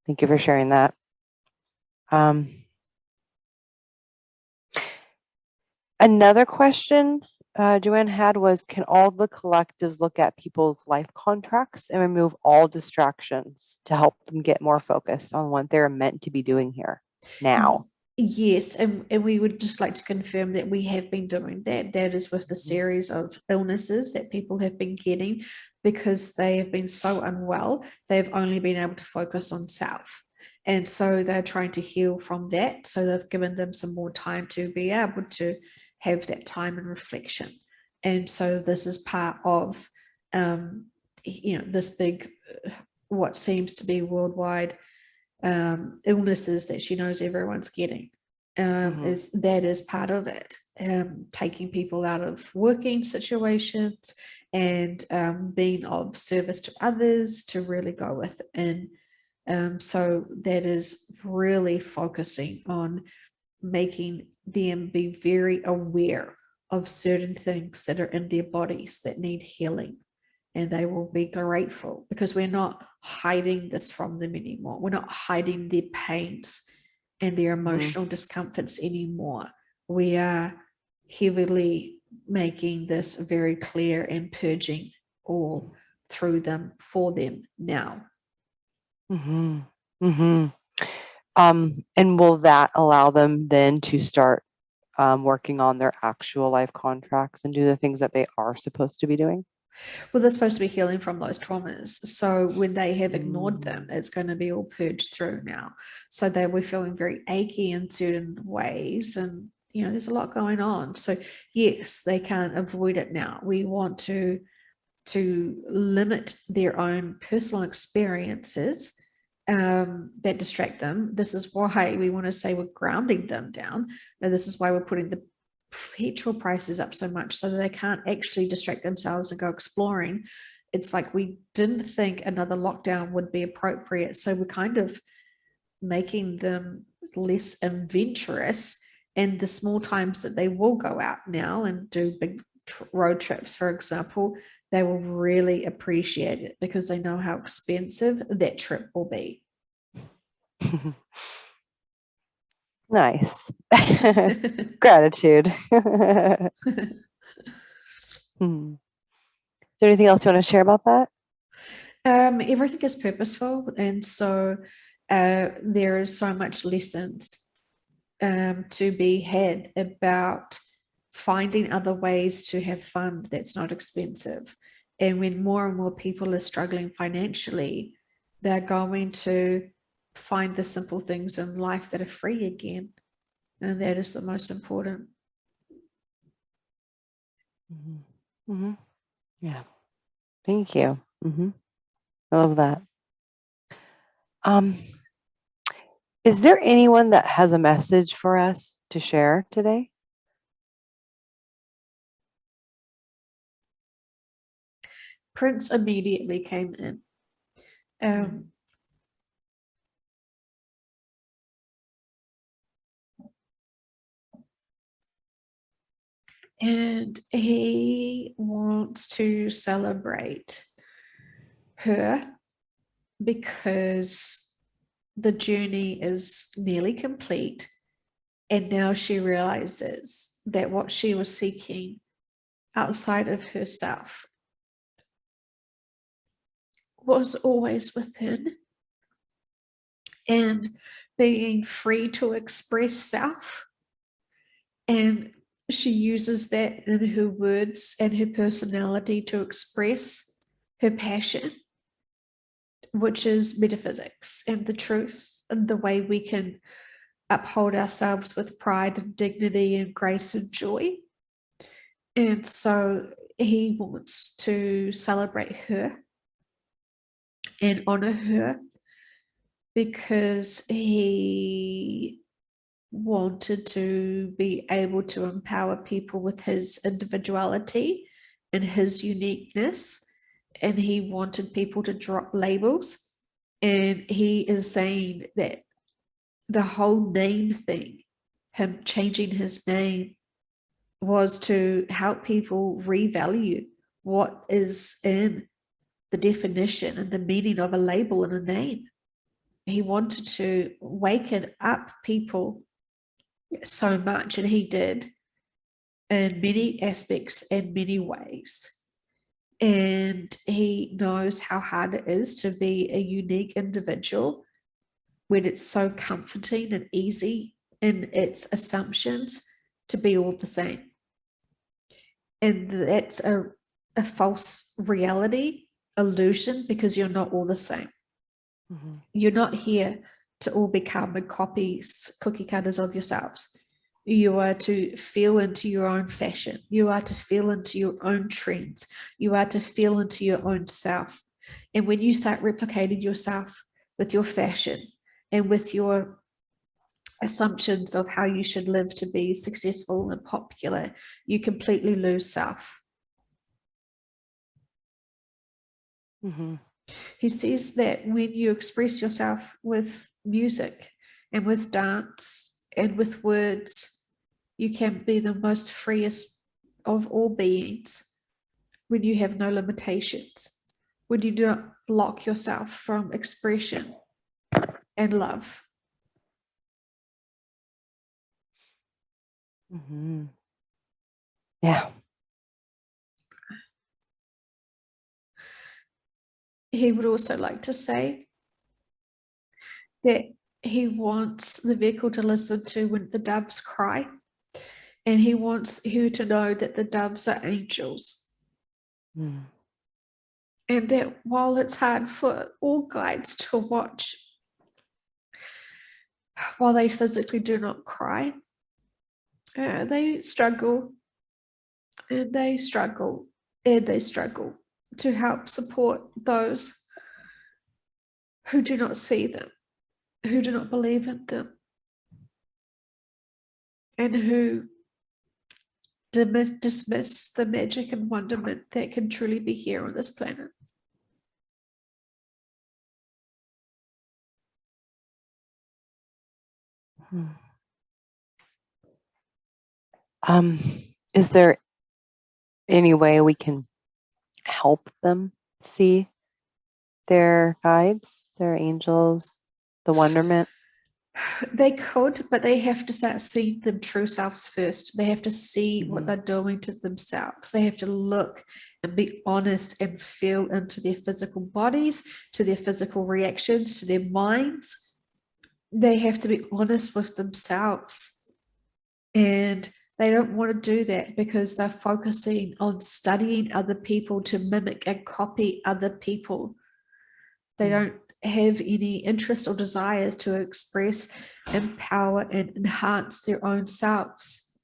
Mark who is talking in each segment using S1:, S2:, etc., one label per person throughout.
S1: Thank you for sharing that. Another question Joanne had was, can all the collectives look at people's life contracts and remove all distractions to help them get more focused on what they're meant to be doing here now?
S2: Yes, and we would just like to confirm that we have been doing that. That is with the series of illnesses that people have been getting because they have been so unwell, they've only been able to focus on self. And so they're trying to heal from that. So they've given them some more time to be able to have that time and reflection. And so this is part of, this big, what seems to be worldwide illnesses that she knows everyone's getting. Is part of it. Taking people out of working situations and being of service to others to really go with. And so that is really focusing on making them be very aware of certain things that are in their bodies that need healing. And they will be grateful because we're not hiding this from them anymore. We're not hiding their pains and their emotional discomforts anymore. We are heavily making this very clear and purging all through them for them now.
S1: And will that allow them then to start working on their actual life contracts and do the things that they are supposed to be doing?
S2: Well, they're supposed to be healing from those traumas. So when they have ignored them, it's going to be all purged through now. So they were feeling very achy in certain ways. And, there's a lot going on. So yes, they can't avoid it now. We want to limit their own personal experiences that distract them. This is why we want to say we're grounding them down. And this is why we're putting the petrol prices up so much so that they can't actually distract themselves and go exploring. It's like we didn't think another lockdown would be appropriate. So we're kind of making them less adventurous. And the small times that they will go out now and do big road trips, for example, they will really appreciate it because they know how expensive that trip will be.
S1: Nice. Gratitude. Is there anything else you want to share about that?
S2: Everything is purposeful, and so there is so much lessons to be had about finding other ways to have fun that's not expensive. And when more and more people are struggling financially, they're going to find the simple things in life that are free again. And that is the most important.
S1: Yeah. Thank you. I love that. Is there anyone that has a message for us to share today?
S2: Prince immediately came in. And he wants to celebrate her because the journey is nearly complete. And now she realizes that what she was seeking outside of herself was always within. And being free to express self. And she uses that in her words and her personality to express her passion, which is metaphysics and the truth and the way we can uphold ourselves with pride and dignity and grace and joy. And so he wants to celebrate her and honor her because he wanted to be able to empower people with his individuality and his uniqueness. And he wanted people to drop labels. And he is saying that the whole name thing, him changing his name, was to help people revalue what is in the definition and the meaning of a label and a name. he wanted to waken up people so much, and he did in many aspects and many ways. And he knows how hard it is to be a unique individual when it's so comforting and easy in its assumptions to be all the same. And that's a false reality, illusion, because you're not all the same.
S1: Mm-hmm.
S2: You're not here to all become copies, cookie cutters of yourselves. You are to feel into your own fashion. You are to feel into your own trends. You are to feel into your own self. And when you start replicating yourself with your fashion and with your assumptions of how you should live to be successful and popular, you completely lose self.
S1: Mm-hmm.
S2: He says that when you express yourself with music and with dance and with words, you can be the most freest of all beings when you have no limitations, when you do not block yourself from expression and love.
S1: Mm-hmm. Yeah.
S2: He would also like to say that he wants the vehicle to listen to when the doves cry, and he wants you to know that the doves are angels.
S1: Mm.
S2: And that while it's hard for all guides to watch while they physically do not cry, they struggle and they struggle and they struggle to help support those who do not see them, who do not believe in them, and who dismiss the magic and wonderment that can truly be here on this planet.
S1: Hmm. Is there any way we can help them see their guides, their angels, the wonderment?
S2: They could, but they have to start seeing them true selves first. They have to see what they're doing to themselves. They have to look and be honest and feel into their physical bodies, to their physical reactions, to their minds. They have to be honest with themselves. And they don't want to do that because they're focusing on studying other people to mimic and copy other people. They don't have any interest or desire to express, empower, and enhance their own selves.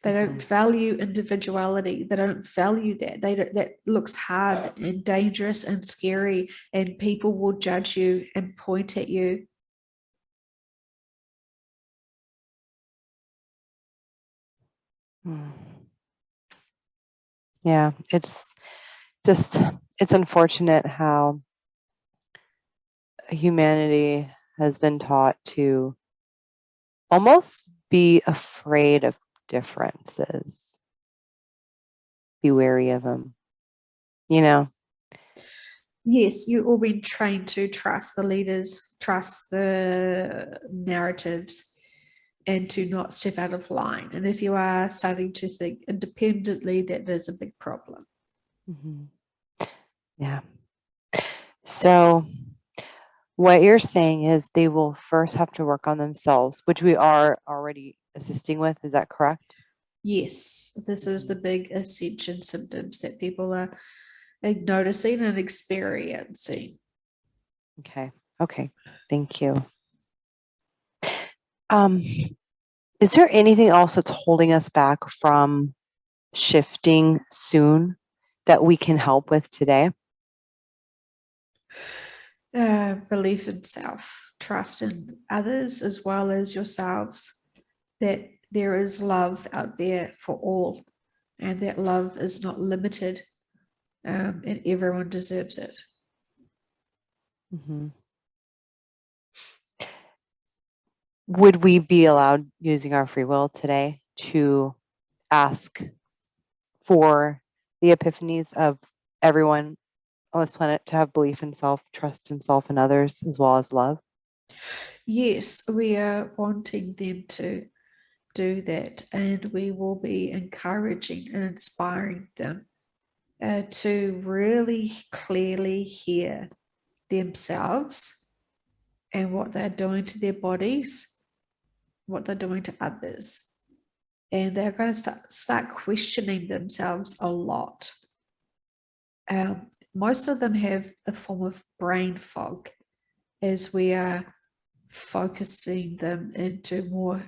S2: They don't value individuality. They don't value that. That looks hard and dangerous and scary, and people will judge you and point at you.
S1: Yeah, it's unfortunate how humanity has been taught to almost be afraid of differences, be wary of them, you know?
S2: Yes, you've all been trained to trust the leaders, trust the narratives, and to not step out of line. And if you are starting to think independently, that is a big problem.
S1: Yeah. So what you're saying is they will first have to work on themselves, which we are already assisting with. Is that correct?
S2: Yes, this is the big ascension symptoms that people are noticing and experiencing.
S1: Okay. Okay. Thank you. Is there anything else that's holding us back from shifting soon that we can help with today?
S2: Belief in self, trust in others as well as yourselves, that there is love out there for all, and that love is not limited, and everyone deserves it.
S1: Would we be allowed, using our free will today, to ask for the epiphanies of everyone on this planet to have belief in self, trust in self and others, as well as love.
S2: Yes, we are wanting them to do that, and we will be encouraging and inspiring them to really clearly hear themselves and what they're doing to their bodies, what they're doing to others. And they're going to start questioning themselves a lot. Most of them have a form of brain fog as we are focusing them into more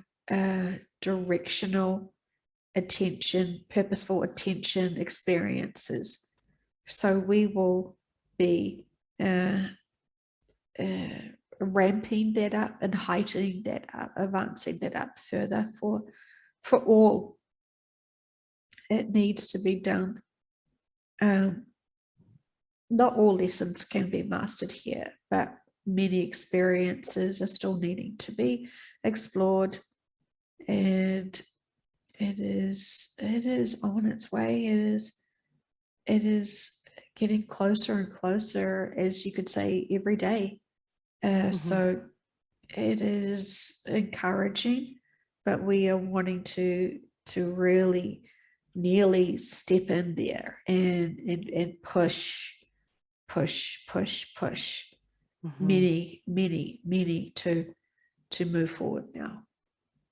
S2: directional attention, purposeful attention experiences. So we will be ramping that up and heightening that up, advancing that up further for all. It needs to be done. Not all lessons can be mastered here, but many experiences are still needing to be explored, and it is on its way. It is getting closer and closer, as you could say, every day. So it is encouraging, but we are wanting to really nearly step in there and push
S1: Mhm.
S2: many to move forward now.